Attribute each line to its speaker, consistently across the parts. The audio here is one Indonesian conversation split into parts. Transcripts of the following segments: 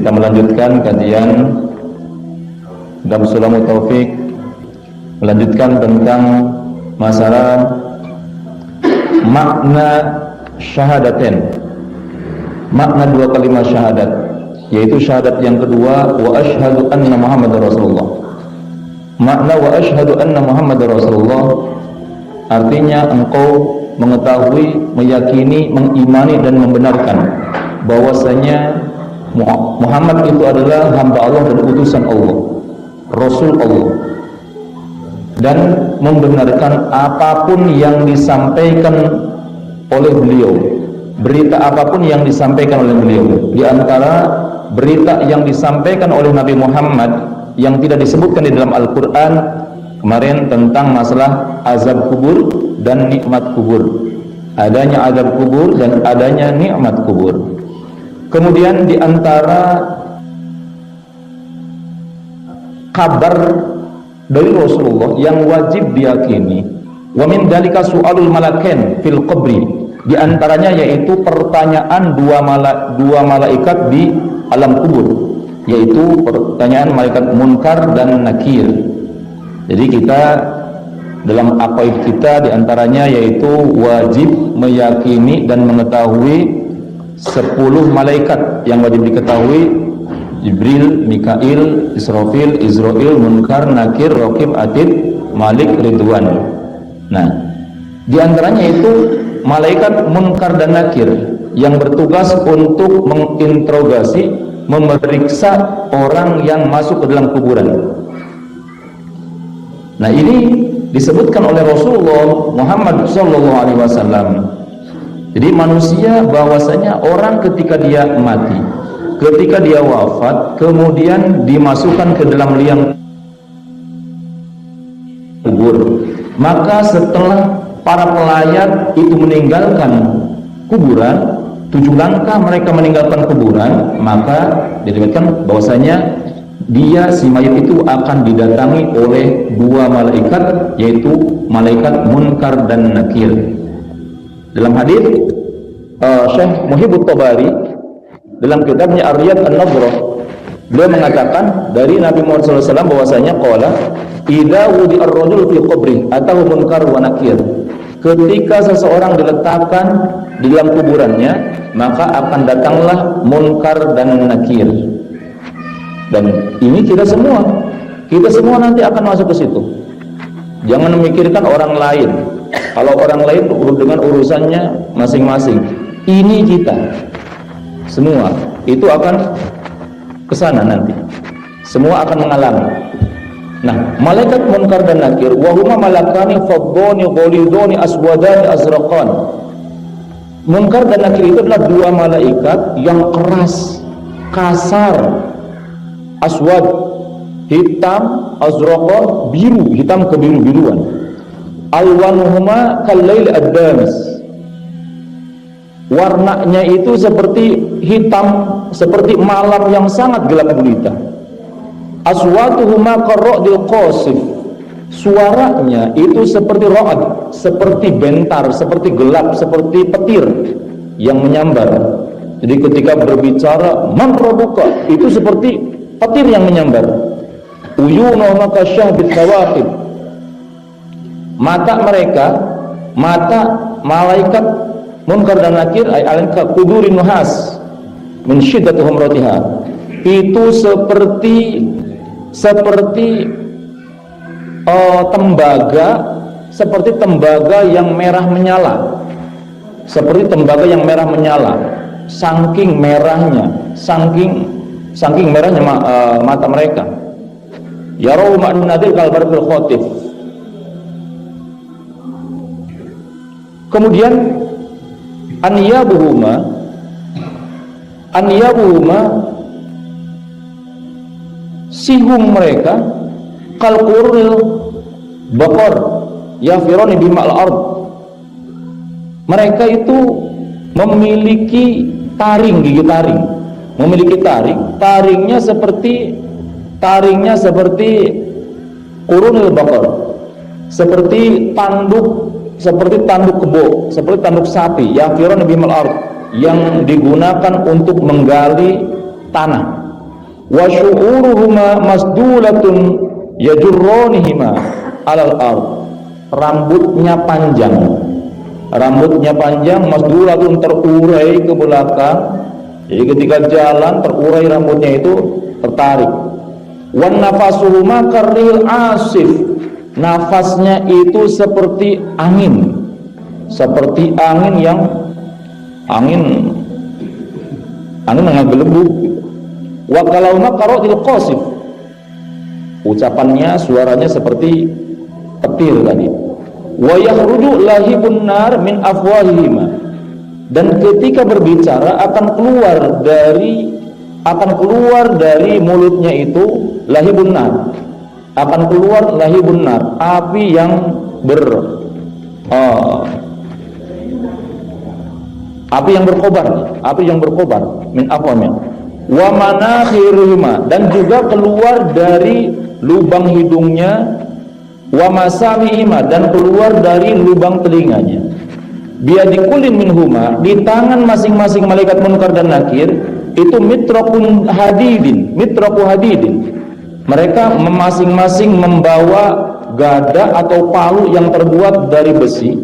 Speaker 1: Kita melanjutkan kajian Damsulamu Taufik, melanjutkan tentang masalah makna syahadaten, makna dua kalimat syahadat, yaitu syahadat yang kedua, wa asyhadu anna Muhammadar Rasulullah. Makna wa asyhadu anna Muhammadar Rasulullah artinya engkau mengetahui, meyakini, mengimani dan membenarkan bahwasanya Muhammad itu adalah hamba Allah dan utusan Allah, Rasul Allah, dan membenarkan apapun yang disampaikan oleh beliau, berita apapun yang disampaikan oleh beliau. Di antara berita yang disampaikan oleh Nabi Muhammad yang tidak disebutkan di dalam Al-Quran kemarin tentang masalah azab kubur dan nikmat kubur, adanya azab kubur dan adanya nikmat kubur. Kemudian di antara kabar dari Rasulullah yang wajib diyakini, wa min dalika su'alul malakain fil qabri, di antaranya yaitu pertanyaan dua malaikat di alam kubur, yaitu pertanyaan malaikat Munkar dan Nakir. Jadi kita dalam aqaid kita di antaranya yaitu wajib meyakini dan mengetahui 10 malaikat yang wajib diketahui: Jibril, Mikail, Israfil, Izrail, Munkar, Nakir, Raqib, Atid, Malik, Ridwan. Nah, di antaranya itu malaikat Munkar dan Nakir yang bertugas untuk menginterogasi, memeriksa orang yang masuk ke dalam kuburan. Nah, ini disebutkan oleh Rasulullah Muhammad SAW. Jadi manusia bahwasanya orang ketika dia mati, ketika dia wafat, kemudian dimasukkan ke dalam liang kubur, maka setelah para pelayat itu meninggalkan kuburan, 7 langkah mereka meninggalkan kuburan, maka diriwayatkan bahwasanya dia, si mayat itu akan didatangi oleh 2 malaikat, yaitu malaikat Munkar dan Nakir. Dalam hadis Syekh Muhibbut Tabari dalam kitabnya Ar-Riyad An-Nadrah, beliau mengatakan dari Nabi Muhammad SAW bahwasanya qala idza wudi'ar rajul fi qabri atahu Munkar wa Nakir, ketika seseorang diletakkan di dalam kuburannya maka akan datanglah Munkar dan Nakir. Dan ini kita semua nanti akan masuk ke situ. Jangan memikirkan orang lain. Kalau orang lain dengan urusannya masing-masing, ini kita semua itu akan ke sana nanti. Semua akan mengalami. Nah, malaikat Munkar dan Nakir wa huma malakani faddani ghalidani aswadani azraqan. Munkar dan Nakir itu adalah 2 malaikat yang keras, kasar, aswad hitam, azraqa biru, hitam kebiru-biruan. Alwanuhuma kallail ad-damis, warnanya itu seperti hitam, seperti malam yang sangat gelap gulita. Aswatuhuma karra'dil qasif, suaranya itu seperti ra'ad, seperti bentar, seperti gelap, seperti petir yang menyambar. Jadi ketika berbicara man rabbuka, itu seperti petir yang menyambar. Uyunuhum kasyahbit kawakib, mata mereka, mata malaikat Munkar dan Nakir al-ka qudurin nuhas min syiddati humratiha, itu seperti tembaga, seperti tembaga yang merah menyala, seperti tembaga yang merah menyala, saking merahnya, saking merahnya mata mereka. Yarau ma'an nadir kalbarbil khotif. Kemudian anyabuhuma sihum mereka kalquril bakor yafironi bima'al ard, mereka itu memiliki taring, gigi taring, memiliki taringnya seperti qurunil bakor, seperti tanduk kebo, seperti tanduk sapi, yafironi bima'al ard, yang digunakan untuk menggali tanah. wa syu'uruhuma masdulatun yajurrunihima alal ard. Rambutnya panjang, masdulatun, terurai ke belakang. Jadi ketika jalan terurai rambutnya itu, tertarik. Wan nafasuhuma karril asif, nafasnya itu seperti angin yang menggelembung. Wa kalauma qaradil qasif, ucapannya, suaranya seperti petir tadi. Wa yakhruju lahibun nar min afwahihima, dan ketika berbicara akan keluar dari mulutnya itu lahibun nar, api yang berkobar min afwahihima. Wa manakhirihima, dan juga keluar dari lubang hidungnya. Wa masamihima, dan keluar dari lubang telinganya. Biadikulin minhuma, di tangan masing-masing malaikat munkar dan nakir itu mitraku hadidin. Mereka masing-masing membawa gada atau palu yang terbuat dari besi.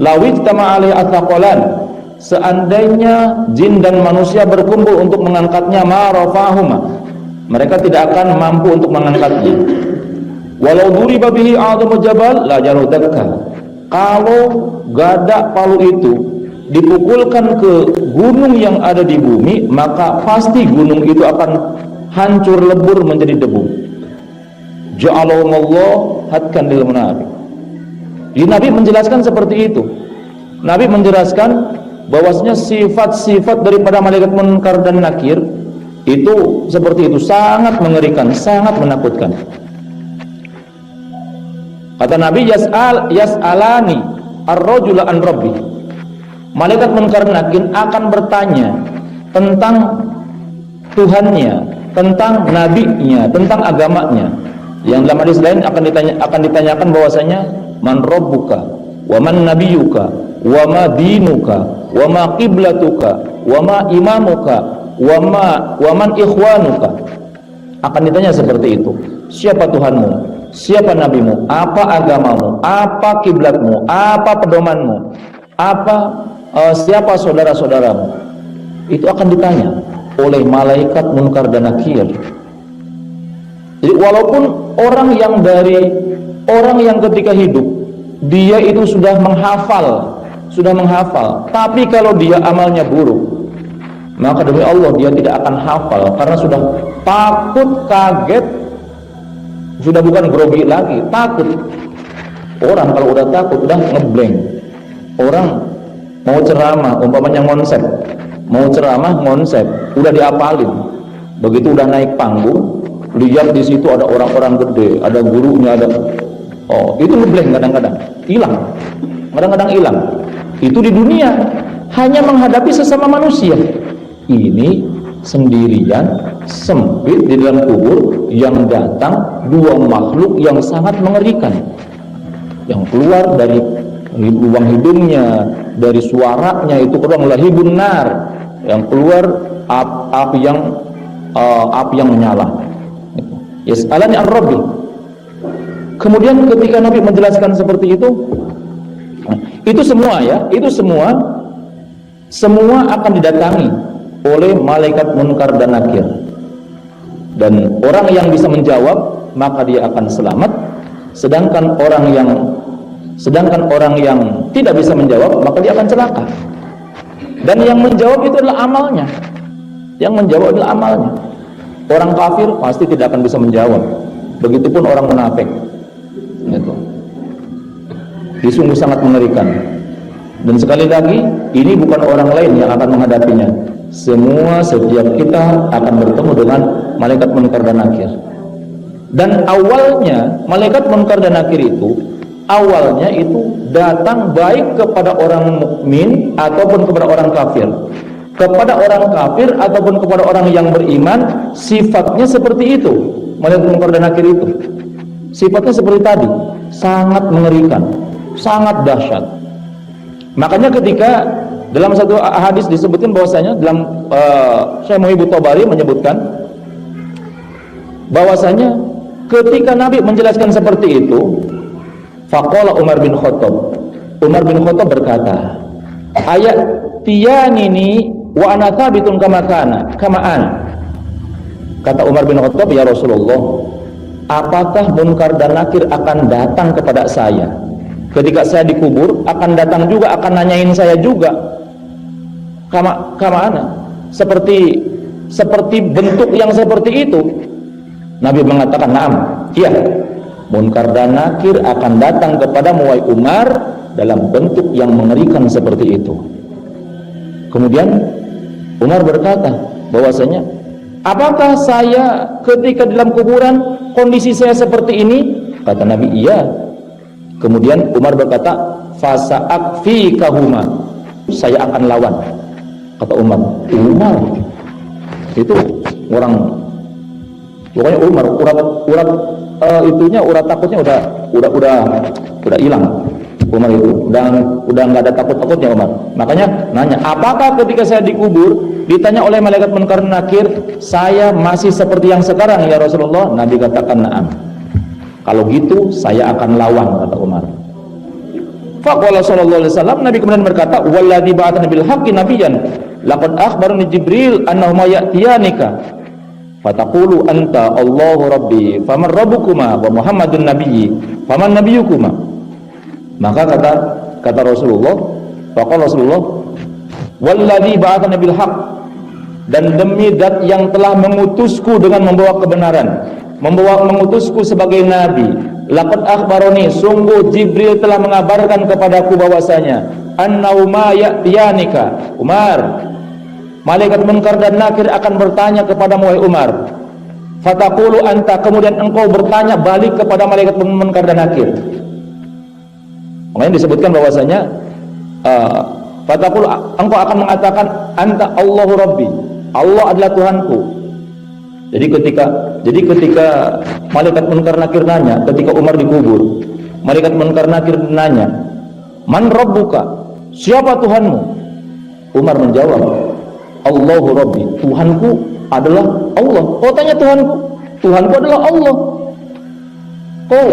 Speaker 1: Lawit tama alaihi athaqalan, seandainya jin dan manusia berkumpul untuk mengangkatnya, ma rafahuma, mereka tidak akan mampu untuk mengangkatnya. Walau duriba bihi a'dhamu jabal la jarudakka, kalau gada palu itu dipukulkan ke gunung yang ada di bumi, maka pasti gunung itu akan hancur lebur menjadi debu. Ja'alahumullah hatkan lil munafiq. Nabi menjelaskan seperti itu. Nabi menjelaskan bahwasanya sifat-sifat daripada malaikat munkar dan nakir itu seperti itu, sangat mengerikan, sangat menakutkan. Kata Nabi, yas'alani ar-rajula an rabbi, malaikat munkar nakir akan bertanya tentang Tuhannya, tentang nabinya, tentang agamanya. Yang dalam hadis lain akan ditanyakan bahwasanya man rabbuka wa man nabiyuka wa ma dinuka wa ma qiblatuka wa ma imamuka wa man ikhwanuka. Akan ditanya seperti itu. Siapa Tuhanmu? Siapa nabimu? Apa agamamu? Apa kiblatmu? Apa pedomanmu? Siapa saudara-saudaramu? Itu akan ditanya oleh malaikat munkar dan nakir. Jadi walaupun orang yang ketika hidup dia itu sudah menghafal, tapi kalau dia amalnya buruk, maka demi Allah dia tidak akan hafal karena sudah takut, kaget, sudah bukan grogi lagi, takut. Orang kalau udah takut udah ngeblank. Orang mau ceramah umpamanya ngonsep, udah diapalin. Begitu udah naik panggung, lihat di situ ada orang-orang gede, ada gurunya, itu ngeblank, kadang-kadang hilang. Itu di dunia hanya menghadapi sesama manusia. Ini sendirian, sempit di dalam kubur, yang datang dua makhluk yang sangat mengerikan, yang keluar dari lubang hidungnya, dari suaranya itu keluar lahibun nar, yang keluar api yang menyala. Yas'alani ar-rabbi. Kemudian ketika Nabi menjelaskan seperti itu semua akan didatangi oleh malaikat munkar dan nakir, dan orang yang bisa menjawab maka dia akan selamat, sedangkan orang yang tidak bisa menjawab maka dia akan celaka. Dan yang menjawab itu adalah amalnya. Orang kafir pasti tidak akan bisa menjawab, begitupun orang munafik. Itu sungguh sangat mengerikan. Dan sekali lagi, ini bukan orang lain yang akan menghadapinya. Setiap kita akan bertemu dengan malaikat munkar dan nakir. Dan awalnya malaikat munkar dan nakir itu datang baik kepada orang mukmin ataupun kepada orang kafir. Kepada orang kafir ataupun kepada orang yang beriman, sifatnya seperti itu. Malaikat munkar dan nakir itu sifatnya seperti tadi, sangat mengerikan, sangat dahsyat. Makanya ketika dalam satu hadis disebutkan bahwasanya dalam Syekh Muhyiddin Tabari menyebutkan bahwasanya ketika Nabi menjelaskan seperti itu, faqala Umar bin Khattab berkata, ayat tiyanini wa ana thabitun kamaan. Kata Umar bin Khattab, ya Rasulullah, apakah munkar dan nakir akan datang kepada saya ketika saya dikubur, akan datang juga, akan nanyain saya juga kamana, seperti bentuk yang seperti itu? Nabi mengatakan, na'am, iya, munkar dan nakir akan datang kepada wahai Umar dalam bentuk yang mengerikan seperti itu. Kemudian Umar berkata bahwasanya, apakah saya ketika dalam kuburan kondisi saya seperti ini? Kata Nabi, iya. Kemudian Umar berkata, fasa'akfikahuma, saya akan lawan. Kata Umar itu orang, pokoknya Umar urat takutnya udah hilang. Umar itu udah nggak ada takutnya Umar. Makanya nanya, apakah ketika saya dikubur ditanya oleh malaikat munkar nakir, saya masih seperti yang sekarang ya Rasulullah? Nabi katakan, na'am. Kalau gitu saya akan lawan, kata Umar. Faqala sallallahu alaihi wasallam, Nabi kemudian berkata, walladzi ba'athana bil haqqi nabiyyan laqad akhbarani Jibril annahu ma ya'tiyanika fataqulu anta Allahu rabbi faman rabbukuma wa Muhammadun nabiyyi faman nabiyyukuma. Maka kata Rasulullah, faqala Rasulullah, walladzi ba'athana bil haqq, dan demi zat yang telah mengutusku dengan membawa kebenaran, mengutusku sebagai nabi, laqad akhbaroni, sungguh Jibril telah mengabarkan kepadaku bahwasanya annau ma ya'tiyanika Umar, malaikat munkar dan nakir akan bertanya kepadamu wahai Umar, fataqulu anta, kemudian engkau bertanya balik kepada malaikat munkar dan nakir. Makanya disebutkan bahwasanya fataqulu, engkau akan mengatakan anta Allahu rabbi, Allah adalah Tuhanku. Jadi ketika malaikat munkar nakir nanya, ketika Umar dikubur, malaikat munkar nakir nanya, man rabbuka, siapa Tuhanmu? Umar menjawab, Allahu rabbi, Tuhanku adalah Allah. Kau tanya Tuhanku adalah Allah. Kau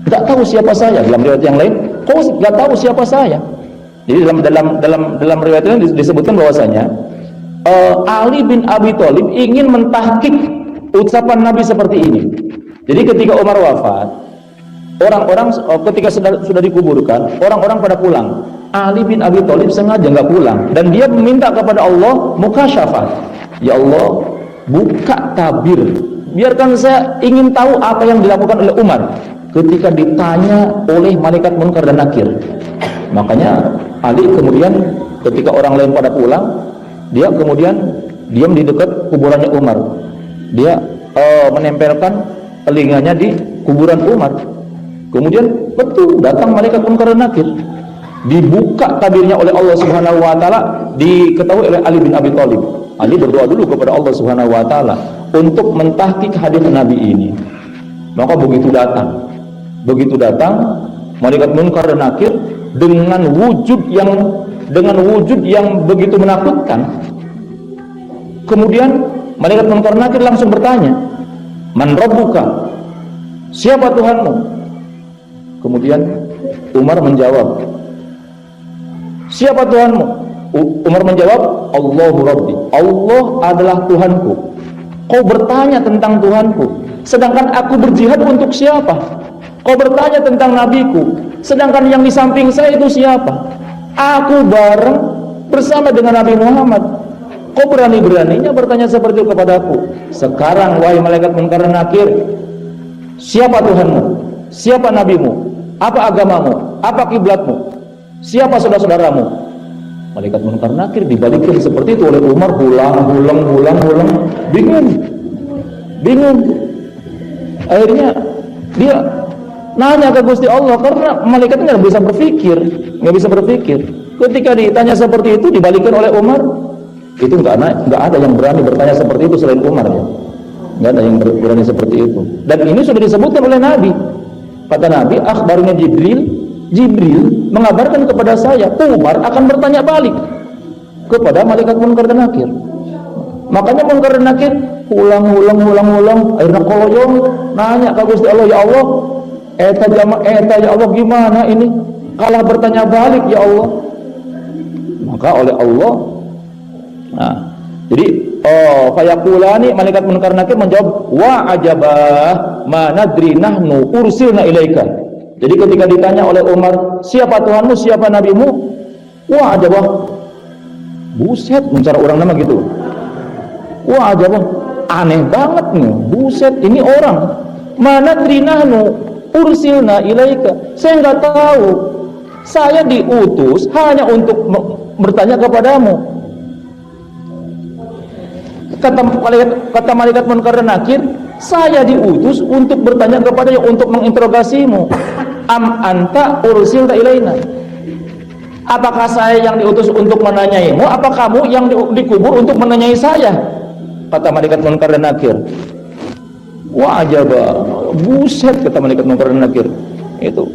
Speaker 1: tidak tahu siapa saya. Dalam riwayat yang lain, kau tidak tahu siapa saya. Jadi dalam riwayat ini disebutkan bahwasanya Ali bin Abi Thalib ingin mentahqiq ucapan Nabi seperti ini. Jadi ketika Umar wafat, orang-orang ketika sudah dikuburkan, orang-orang pada pulang. Ali bin Abi Thalib sengaja nggak pulang dan dia meminta kepada Allah mukasyafat. Ya Allah, buka tabir, biarkan saya ingin tahu apa yang dilakukan oleh Umar ketika ditanya oleh malaikat munkar dan nakir. Makanya Ali kemudian ketika orang lain pada pulang, dia kemudian diam di dekat kuburannya Umar. Dia menempelkan telinganya di kuburan Umar. Kemudian betul datang malaikat munkar dan nakir. Dibuka tabirnya oleh Allah Subhanahu wa taala, diketahui oleh Ali bin Abi Thalib. Ali berdoa dulu kepada Allah Subhanahu wa taala untuk mentahqiq hadis Nabi ini. Maka begitu datang malaikat munkar dan nakir dengan wujud yang begitu menakutkan. Kemudian malaikat munkar nakir langsung bertanya, man rabbuka, siapa Tuhanmu? Kemudian Umar menjawab, siapa Tuhanmu? Umar menjawab, Allahu rabbi, Allah adalah Tuhanku. Kau bertanya tentang Tuhanku, sedangkan aku berjihad untuk siapa? Kau bertanya tentang nabiku, sedangkan yang di samping saya itu siapa? Aku bareng bersama dengan Nabi Muhammad. Kau berani-beraninya bertanya seperti itu kepadaku. Sekarang wahai malaikat munkar dan nakir, siapa Tuhanmu? Siapa nabimu? Apa agamamu? Apa kiblatmu? Siapa saudara-saudaramu? Malaikat munkar nakir dibalikin seperti itu oleh Umar, ulang, bingung. Akhirnya dia nanya ke Gusti Allah, karena malaikat nggak bisa berpikir. Ketika ditanya seperti itu dibalikin oleh Umar, itu nggak ada yang berani bertanya seperti itu selain Umar, ya. Nggak ada yang berani seperti itu. Dan ini sudah disebutkan oleh Nabi. Kata Nabi, akhbarnya Jibril mengabarkan kepada saya, Umar akan bertanya balik kepada malaikat munkar dan nakir. Makanya munkar dan nakir ulang akhirnya koloyong nanya ke Gusti Allah, ya Allah, eta ya Allah gimana ini, kalah bertanya balik ya Allah. Maka oleh Allah, nah jadi fayaqulani, malaikat munkar nakir menjawab, wa ajabah ma nadri nahnu ursilna ilaika. Jadi ketika ditanya oleh Umar, siapa Tuhanmu, siapa nabimu, wa ajabah, buset, mencara orang nama gitu, wa ajabah, aneh banget nih, buset, ini orang, ma nadri nahnu ursilna ilaika, saya nggak tahu, saya diutus hanya untuk bertanya kepadamu. Kata malaikat munkar dan nakir, saya diutus untuk bertanya kepadanya, untuk menginterogasimu. Am anta ursilta ilaina, apakah saya yang diutus untuk menanyaimu, apa kamu yang dikubur untuk menanyai saya? Kata malaikat munkar dan nakir. Wah ajaba, buset, kata malaikat munkar dan nakir itu.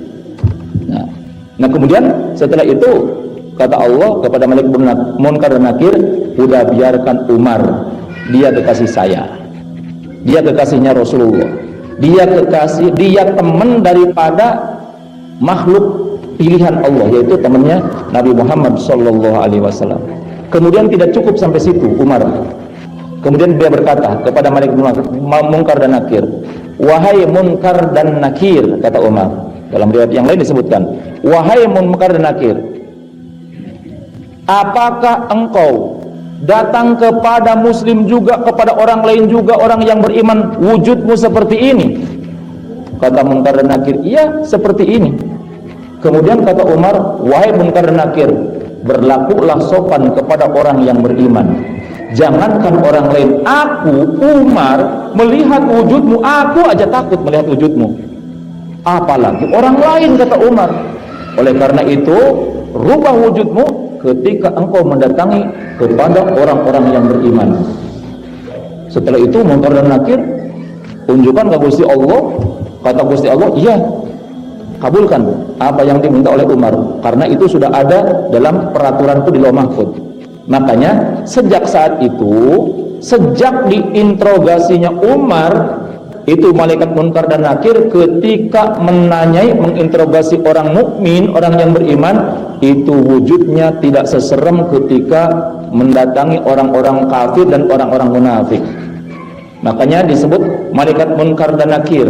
Speaker 1: Nah kemudian setelah itu kata Allah kepada malaikat munkar dan nakir, udah biarkan Umar, dia kekasih saya, dia kekasihnya Rasulullah, dia teman daripada makhluk pilihan Allah, yaitu temannya Nabi Muhammad sallallahu alaihi wasallam. Kemudian tidak cukup sampai situ Umar. Kemudian dia berkata kepada malaikat munkar dan nakir, wahai munkar dan nakir, kata Umar. Dalam riwayat yang lain disebutkan, wahai munkar dan nakir, apakah engkau datang kepada muslim juga, kepada orang lain juga, orang yang beriman, wujudmu seperti ini? Kata munkar dan nakir, iya seperti ini. Kemudian kata Umar, wahai munkar dan nakir, berlakulah sopan kepada orang yang beriman. Jangankan orang lain, aku Umar melihat wujudmu, aku aja takut melihat wujudmu, apalagi orang lain, kata Umar. Oleh karena itu, rubah wujudmu ketika engkau mendatangi kepada orang-orang yang beriman. Setelah itu munkar dan nakir tunjukkan ke Gusti Allah. Kata Gusti Allah, iya, kabulkan apa yang diminta oleh Umar, karena itu sudah ada dalam peraturan itu di Lauh Mahfuz. Makanya sejak saat itu, sejak diinterogasinya Umar itu, malaikat munkar dan nakir ketika menginterogasi orang mukmin, orang yang beriman, itu wujudnya tidak seserem ketika mendatangi orang-orang kafir dan orang-orang munafik. Makanya disebut malaikat munkar dan nakir,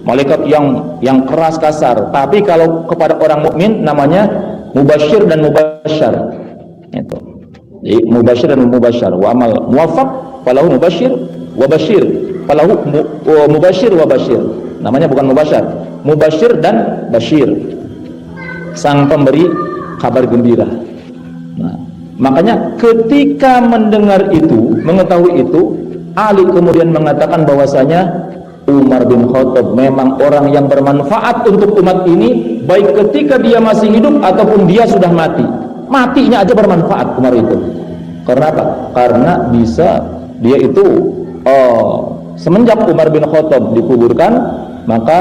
Speaker 1: malaikat yang keras kasar. Tapi kalau kepada orang mukmin namanya mubasyir dan mubasyar. Itu. Jadi mubasyir dan mubasyar. Wa amal muwaffaq falahu mubasyir wa basyir. Falahu mubasyir wa basyir. Namanya bukan mubasyar, mubasyir dan basyir. Sang pemberi kabar gembira. Nah, makanya ketika mendengar itu, mengetahui itu, Ali kemudian mengatakan bahwasanya Umar bin Khattab memang orang yang bermanfaat untuk umat ini, baik ketika dia masih hidup ataupun dia sudah mati. Matinya aja bermanfaat Umar itu. Karena apa? Karena bisa dia itu semenjak Umar bin Khattab dikuburkan, maka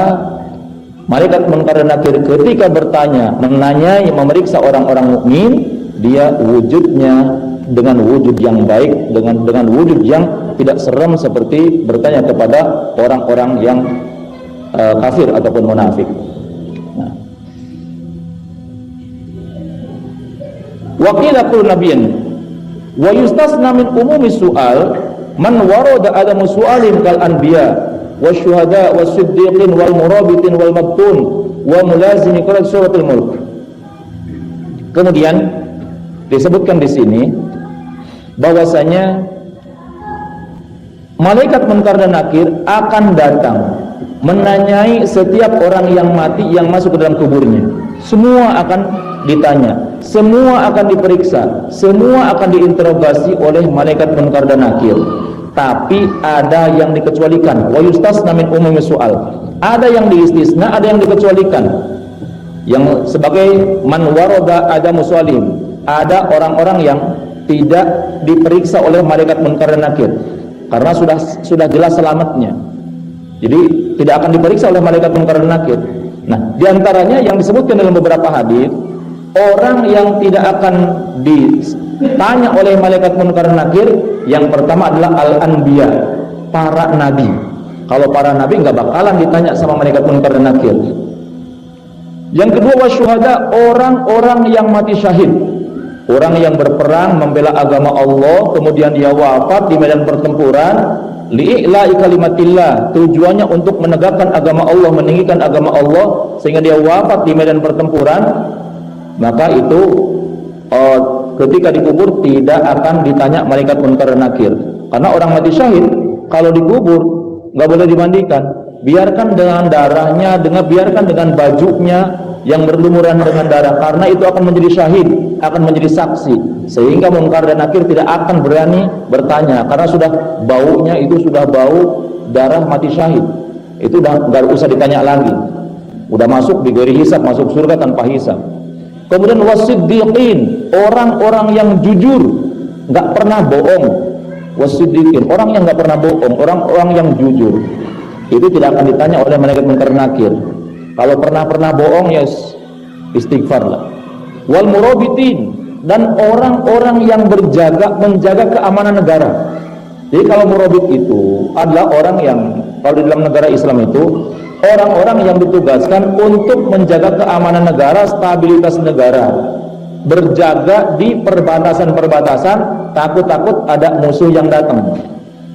Speaker 1: malaikat munkar dan nakir ketika bertanya, menanyai, memeriksa orang-orang mukmin, dia wujudnya dengan wujud yang baik, dengan wujud yang tidak serem seperti bertanya kepada orang-orang yang kafir ataupun munafik. Nah. Wa qila kullu nabiyyin wa yustasna min umumi su'al man warada adamu su'alin kal anbiya wasyuhada wasiddiqin wal murabitin wal mabtun wa mulazimi qala suratul mulk. Kemudian disebutkan di sini bahwasanya malaikat munkar dan nakir akan datang menanyai setiap orang yang mati yang masuk ke dalam kuburnya. Semua akan ditanya, semua akan diperiksa, semua akan diinterogasi oleh malaikat munkar dan nakir. Tapi ada yang dikecualikan. Wa yustasna min umumi su'al. Ada yang diistisna, ada yang dikecualikan. Yang sebagai man warada adamu salim. Ada orang-orang yang tidak diperiksa oleh malaikat munkar dan nakir karena sudah jelas selamatnya. Jadi tidak akan diperiksa oleh malaikat munkar dan nakir. Nah, diantaranya yang disebutkan dalam beberapa hadis, orang yang tidak akan ditanya oleh malaikat munkar dan nakir, yang pertama adalah al-anbiya, para nabi. Kalau para nabi nggak bakalan ditanya sama malaikat munkar dan nakir. Yang kedua, wasyuhada, orang-orang yang mati syahid, orang yang berperang membela agama Allah, kemudian dia wafat di medan pertempuran, li'i'la'i kalimatillah, tujuannya untuk menegakkan agama Allah, meninggikan agama Allah, sehingga dia wafat di medan pertempuran, maka itu ketika dikubur tidak akan ditanya malaikat munkar dan nakir. Karena orang mati syahid kalau dikubur nggak boleh dimandikan, biarkan dengan darahnya, biarkan dengan bajunya yang berlumuran dengan darah, karena itu akan menjadi syahid, akan menjadi saksi, sehingga munkar dan nakir tidak akan berani bertanya, karena sudah baunya itu sudah bau darah mati syahid, itu udah nggak usah ditanya lagi, udah masuk di ghairi hisab, masuk surga tanpa hisab. Kemudian wasiddiqin, orang-orang yang jujur, nggak pernah bohong. Wasiddiqin, orang yang nggak pernah bohong, orang-orang yang jujur, itu tidak akan ditanya oleh malaikat munkar nakir. Kalau pernah bohong, ya istighfar lah. Wal murabitin, dan orang-orang yang menjaga keamanan negara. Jadi kalau murabit itu adalah orang yang, kalau di dalam negara Islam itu orang-orang yang ditugaskan untuk menjaga keamanan negara, stabilitas negara, berjaga di perbatasan-perbatasan, takut-takut ada musuh yang datang.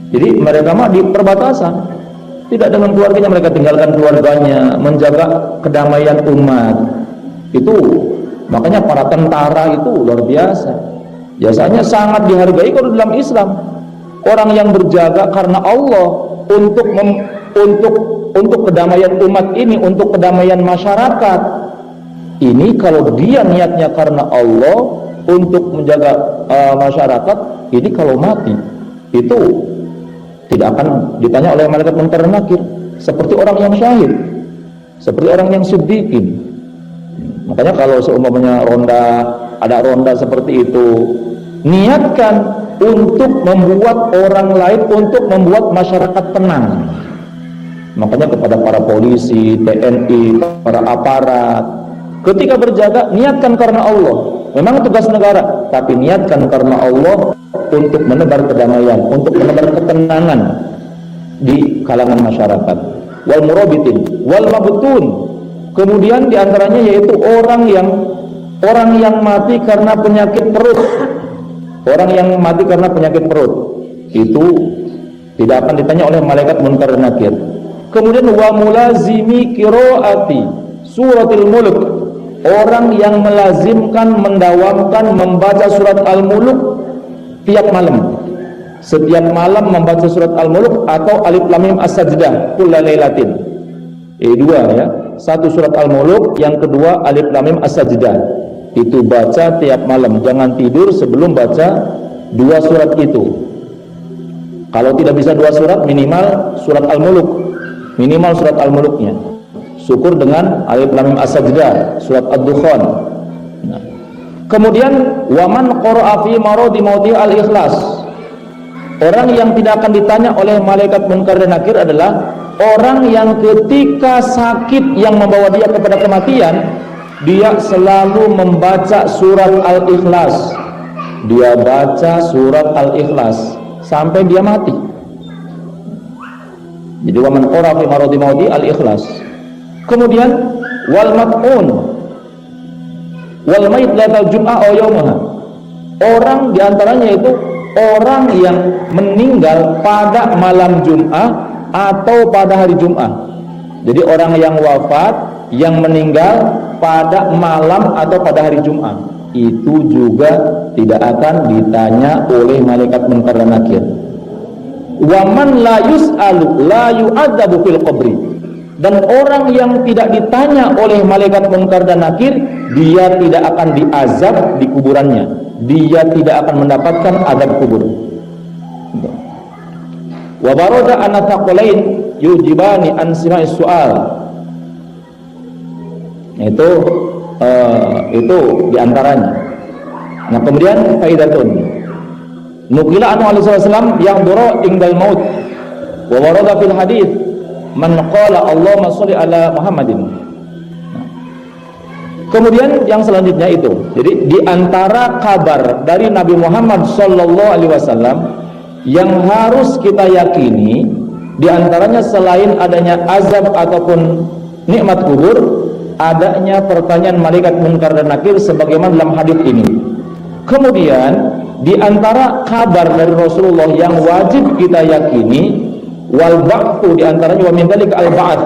Speaker 1: Jadi mereka mah di perbatasan, tidak dengan keluarganya, mereka tinggalkan keluarganya, menjaga kedamaian umat. Itu makanya para tentara itu luar biasa, jasanya sangat dihargai kalau dalam Islam. Orang yang berjaga karena Allah untuk kedamaian umat ini, untuk kedamaian masyarakat ini, kalau dia niatnya karena Allah untuk menjaga masyarakat ini, kalau mati itu tidak akan ditanya oleh malaikat munkar dan nakir, seperti orang yang syahid, seperti orang yang siddiqin. Makanya kalau seumpamanya ada ronda seperti itu, niatkan untuk membuat orang lain, untuk membuat masyarakat tenang. Makanya kepada para polisi, TNI, para aparat, ketika berjaga, niatkan karena Allah. Memang tugas negara, tapi niatkan karena Allah untuk menebar kedamaian, untuk menebar ketenangan di kalangan masyarakat. Wal murabitin, wal mabtun. Kemudian diantaranya yaitu orang yang mati karena penyakit perut. Orang yang mati karena penyakit perut itu tidak akan ditanya oleh malaikat munkar dan nakir. Kemudian wa mulazimi qiraati suratul mulk, orang yang melazimkan, mendawamkan membaca surat Al-Mulk tiap malam. Setiap malam membaca surat Al-Mulk atau Alif Lam Mim As-Sajdah kullalailatin. Dua ya. Satu surat Al-Mulk, yang kedua Alif Lam Mim As-Sajdah. Itu baca tiap malam, jangan tidur sebelum baca dua surat itu. Kalau tidak bisa dua surat, minimal surat Al-Mulk, minimal surat Al-Mulknya. Syukur dengan Alif Lam Mim As-Sajdah, surat Ad-Dukhan. Nah. Kemudian waman qara'a fi maradi mauti al-ikhlas, orang yang tidak akan ditanya oleh malaikat munkar dan nakir adalah orang yang ketika sakit yang membawa dia kepada kematian, dia selalu membaca surat Al-Ikhlas. Dia baca surat Al-Ikhlas sampai dia mati. Jadi waman qara fi maradi mauti Al-Ikhlas. Kemudian wal mat'un wal mayit lailatul jum'ah aw yaumaha. Orang diantaranya itu orang yang meninggal pada malam Jum'ah atau pada hari Jum'ah. Jadi orang yang wafat, yang meninggal pada malam atau pada hari Jum'ah, itu juga tidak akan ditanya oleh malaikat munkar dan nakir. Wa man la yus'alu la yu'adzabu fil qabri, dan orang yang tidak ditanya oleh malaikat munkar dan nakir, dia tidak akan diazab di kuburannya, dia tidak akan mendapatkan azab kubur. Wa barada an taqalain yujibani an sima'is su'al. Itu diantaranya. Nah, kemudian faidatun nukila anu alaihi wasallam yang doro ingdal maut wa warada fil hadits man qala Allahumma sholli ala Muhammadin. Kemudian yang selanjutnya itu, jadi diantara kabar dari Nabi Muhammad sallallahu alaihi wasallam yang harus kita yakini di antaranya selain adanya azab ataupun nikmat kubur, adanya pertanyaan malaikat munkar dan nakir sebagaimana dalam hadis ini. Kemudian di antara kabar dari Rasulullah yang wajib kita yakini, wal ba'tsu, di antaranya wa min dzalika al ba'ats,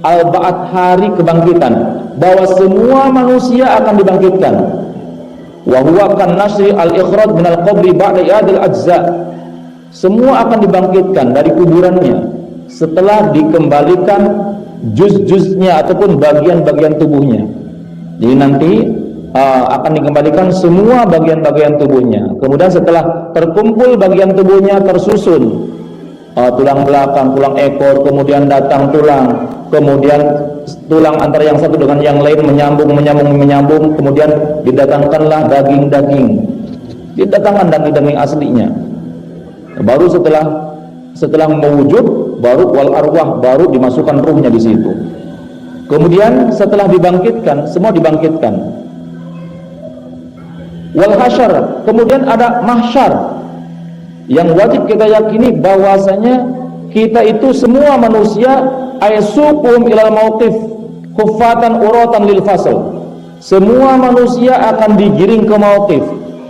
Speaker 1: al ba'ats, hari kebangkitan, bahwa semua manusia akan dibangkitkan. Wa huwa kan nasri al ikhraj min al qabri ba'da i'adil ajza, semua akan dibangkitkan dari kuburannya setelah dikembalikan juz-juznya ataupun bagian-bagian tubuhnya. Jadi nanti akan dikembalikan semua bagian-bagian tubuhnya. Kemudian setelah terkumpul bagian tubuhnya, tersusun tulang belakang, tulang ekor, kemudian datang tulang, kemudian tulang antara yang satu dengan yang lain menyambung, kemudian didatangkanlah daging-daging, didatangkan daging-daging aslinya. Baru setelah mewujud, baru wal arwah, baru dimasukkan ruhnya di situ. Kemudian setelah dibangkitkan, semua dibangkitkan. Wal hasyar, kemudian ada mahsyar yang wajib kita yakini bahwasanya kita itu semua manusia aysuqum ilal mauqif khuffatan uratan lil fasl. Semua manusia akan digiring ke mauqif.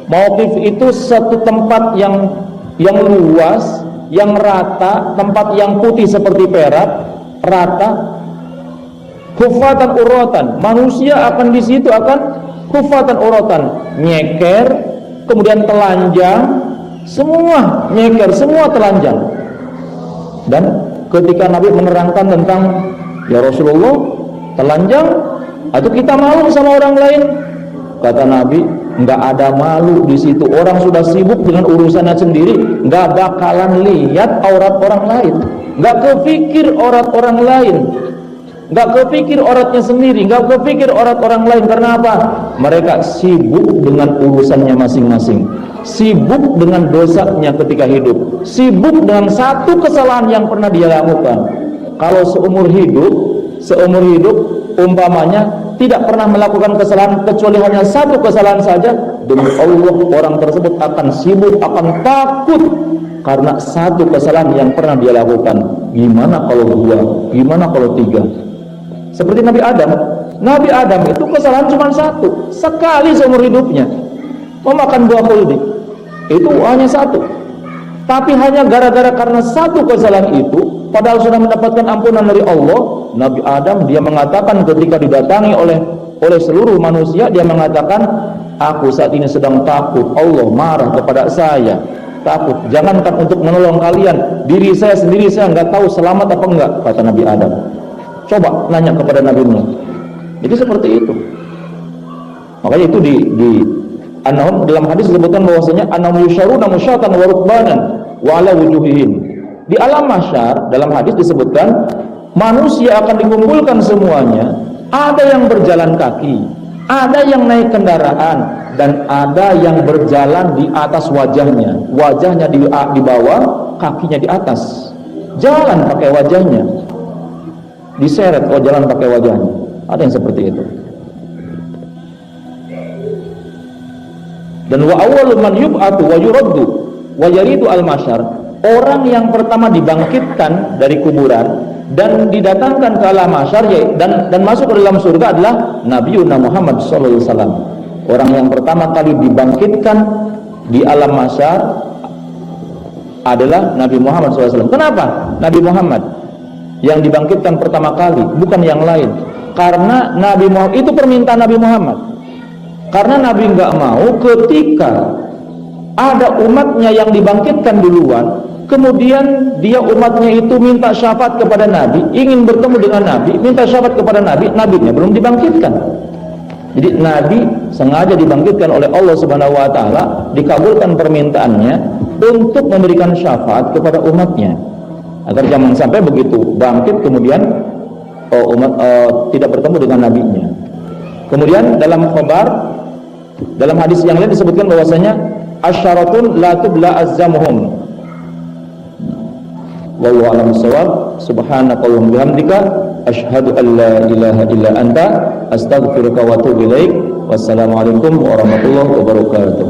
Speaker 1: Mauqif itu satu tempat yang luas, yang rata, tempat yang putih seperti perak, rata. Khuffatan uratan, manusia akan di situ akan khuffatan uratan, nyeker, kemudian telanjang, semua nyeker, semua telanjang. Dan ketika Nabi menerangkan tentang, ya Rasulullah, telanjang atau kita malu sama orang lain? Kata Nabi, enggak ada malu di situ. Orang sudah sibuk dengan urusannya sendiri, enggak bakalan lihat aurat orang lain, enggak kepikir aurat orang lain, enggak kepikir auratnya sendiri, enggak kepikir aurat orang lain. Karena apa? Mereka sibuk dengan urusannya masing-masing, sibuk dengan dosanya ketika hidup, sibuk dengan satu kesalahan yang pernah dia lakukan. Kalau seumur hidup umpamanya tidak pernah melakukan kesalahan kecuali hanya satu kesalahan saja, demi Allah orang tersebut akan sibuk, akan takut karena satu kesalahan yang pernah dia lakukan. Gimana kalau dua? Gimana kalau tiga? Seperti Nabi Adam itu kesalahan cuma satu, sekali seumur hidupnya, memakan buah khuldi, itu hanya satu. Tapi hanya gara-gara karena satu kesalahan itu, padahal sudah mendapatkan ampunan dari Allah, Nabi Adam dia mengatakan ketika didatangi oleh seluruh manusia, dia mengatakan, aku saat ini sedang takut, Allah marah kepada saya, takut, jangankan untuk menolong kalian, diri saya sendiri saya nggak tahu selamat apa enggak, kata Nabi Adam. Coba nanya kepada Nabi Nuh. Jadi seperti itu. Makanya itu di annahum, dalam hadis disebutkan bahwasanya annahum yusyaruna musyatan wa rukbanan wa ala wujuhihim. Di alam mahsyar dalam hadis disebutkan manusia akan dikumpulkan semuanya, ada yang berjalan kaki, ada yang naik kendaraan, dan ada yang berjalan di atas wajahnya. Wajahnya di bawah, kakinya di atas. Jalan pakai wajahnya, diseret, jalan pakai wajahnya. Ada yang seperti itu. Dan wa awwalu man yub'atu wa yuraddu wa yaridu al-mahsyar, orang yang pertama dibangkitkan dari kuburan dan didatangkan ke alam mahsyar dan masuk ke dalam surga adalah Nabiuna Muhammad sallallahu alaihi wasallam. Orang yang pertama kali dibangkitkan di alam mahsyar adalah Nabi Muhammad sallallahu alaihi wasallam. Kenapa Nabi Muhammad yang dibangkitkan pertama kali, bukan yang lain? Karena Nabi Muhammad itu permintaan Nabi Muhammad. Karena Nabi nggak mau ketika ada umatnya yang dibangkitkan duluan, kemudian dia umatnya itu minta syafaat kepada Nabi, ingin bertemu dengan Nabi, minta syafaat kepada Nabi, nabinya belum dibangkitkan. Jadi Nabi sengaja dibangkitkan oleh Allah Subhanahu wa taala, dikabulkan permintaannya untuk memberikan syafaat kepada umatnya, agar jangan sampai begitu bangkit kemudian umat tidak bertemu dengan nabinya. Kemudian dalam khabar, dalam hadis yang lain disebutkan bahwasanya asyaratun la tubla azzamuhum. Wallahu a'lam bishawab. Subhanakallahumma bihamdika asyhadu an la ilaha illa anta astaghfiruka wa atubu ilaik. Wassalamualaikum warahmatullahi wabarakatuh.